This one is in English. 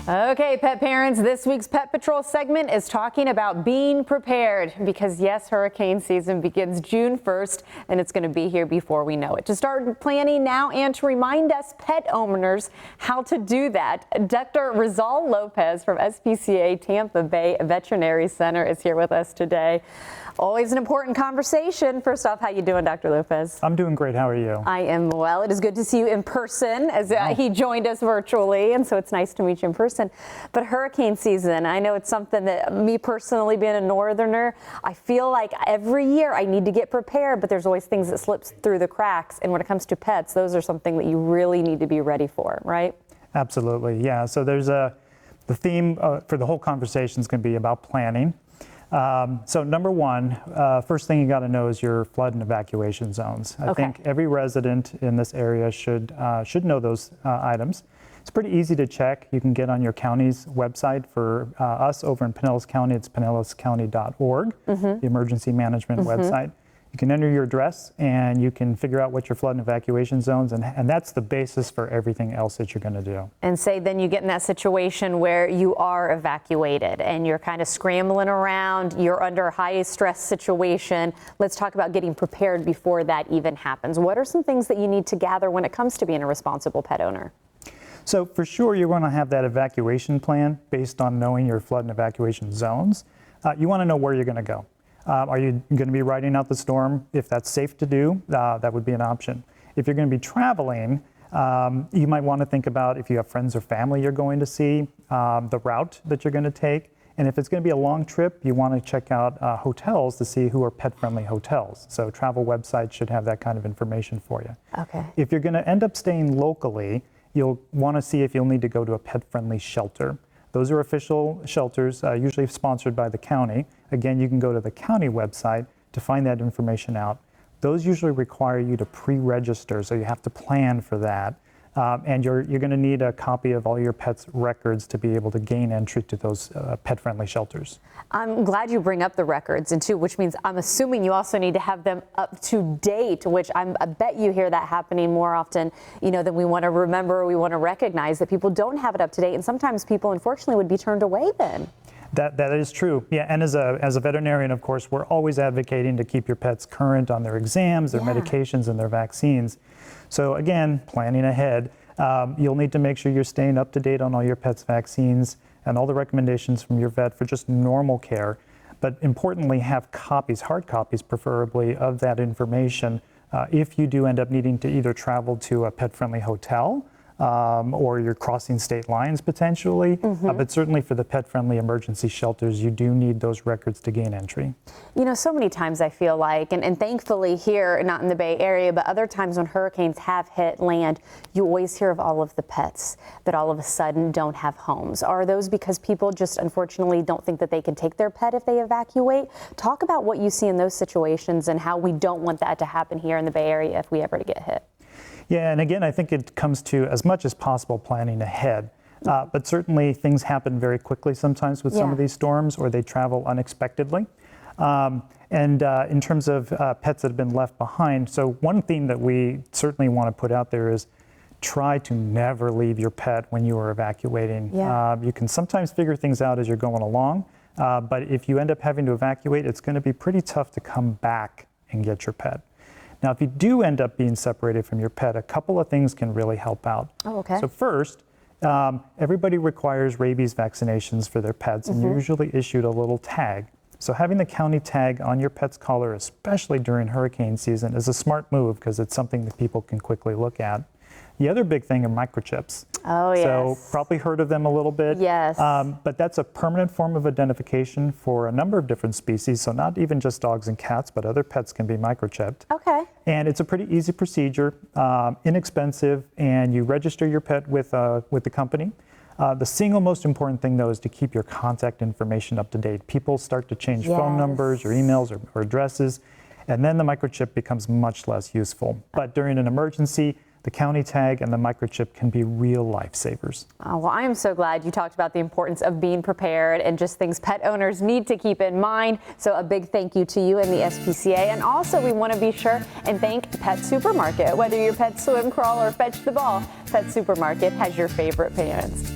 Okay, pet parents, this week's Pet Patrol segment is talking about being prepared because, yes, hurricane season begins June 1st, and it's going to be here before we know it. To start planning now and to remind us pet owners how to do that, Dr. Rizal Lopez from SPCA Tampa Bay Veterinary Center is here with us today. Always an important conversation. First off, how you doing, Dr. Lopez? I'm doing great. How are you? I am well. It is good to see you in person as he joined us virtually, and so it's nice to meet you in person. But hurricane season, I know it's something that me personally, being a northerner, I feel like every year I need to get prepared, but there's always things that slips through the cracks. And when it comes to pets, those are something that you really need to be ready for, right? Absolutely, yeah. So there's the theme for the whole conversation is going to be about planning. So number one, first thing you got to know is your flood and evacuation zones. I think every resident in this area should know those items. It's pretty easy to check. You can get on your county's website. For us over in Pinellas County, it's pinellascounty.org, the emergency management website. You can enter your address and you can figure out what your flood and evacuation zones, and that's the basis for everything else that you're going to do. And say then you get in that situation where you are evacuated and you're kind of scrambling around, you're under a high stress situation. Let's talk about getting prepared before that even happens. What are some things that you need to gather when it comes to being a responsible pet owner? So for sure, you're going to have that evacuation plan based on knowing your flood and evacuation zones. You want to know where you're going to go. Are you going to be riding out the storm? If that's safe to do, that would be an option. If you're going to be traveling, you might want to think about if you have friends or family you're going to see, the route that you're going to take. And if it's going to be a long trip, you want to check out hotels to see who are pet-friendly hotels. So travel websites should have that kind of information for you. Okay. If you're going to end up staying locally, you'll want to see if you'll need to go to a pet-friendly shelter. Those are official shelters, usually sponsored by the county. Again, you can go to the county website to find that information out. Those usually require you to pre-register, so you have to plan for that. And you're going to need a copy of all your pet's records to be able to gain entry to those pet-friendly shelters. I'm glad you bring up the records, and too, which means I'm assuming you also need to have them up to date, which I bet you hear that happening more often, than we want to remember, we want to recognize that people don't have it up to date, and sometimes people, unfortunately, would be turned away then. That is true. Yeah, and as a veterinarian, of course, we're always advocating to keep your pets current on their exams, their medications, and their vaccines. So again, planning ahead, you'll need to make sure you're staying up to date on all your pet's vaccines and all the recommendations from your vet for just normal care. But importantly, have copies, hard copies preferably, of that information if you do end up needing to either travel to a pet-friendly hotel or you're crossing state lines potentially. But certainly for the pet-friendly emergency shelters, you do need those records to gain entry. So many times I feel like, and thankfully here, not in the Bay Area, but other times when hurricanes have hit land, you always hear of all of the pets that all of a sudden don't have homes. Are those because people just unfortunately don't think that they can take their pet if they evacuate? Talk about what you see in those situations and how we don't want that to happen here in the Bay Area if we ever get hit. Yeah, and again, I think it comes to, as much as possible, planning ahead. But certainly things happen very quickly sometimes with some of these storms, or they travel unexpectedly. In terms of pets that have been left behind, so one theme that we certainly want to put out there is try to never leave your pet when you are evacuating. You can sometimes figure things out as you're going along, but if you end up having to evacuate, it's going to be pretty tough to come back and get your pet. Now, if you do end up being separated from your pet, a couple of things can really help out. So first, everybody requires rabies vaccinations for their pets, and you're usually issued a little tag. So having the county tag on your pet's collar, especially during hurricane season, is a smart move because it's something that people can quickly look at. The other big thing are microchips. Oh, yes. So probably heard of them a little bit. Yes. But that's a permanent form of identification for a number of different species. So not even just dogs and cats, but other pets can be microchipped. Okay. And it's a pretty easy procedure, inexpensive, and you register your pet with the company. The single most important thing, though, is to keep your contact information up to date. People start to change phone numbers or emails or addresses, and then the microchip becomes much less useful. But during an emergency, the county tag and the microchip can be real lifesavers. Well, I am so glad you talked about the importance of being prepared and just things pet owners need to keep in mind. So a big thank you to you and the SPCA. And also we want to be sure and thank Pet Supermarket. Whether your pet swim, crawl, or fetch the ball, Pet Supermarket has your favorite parents.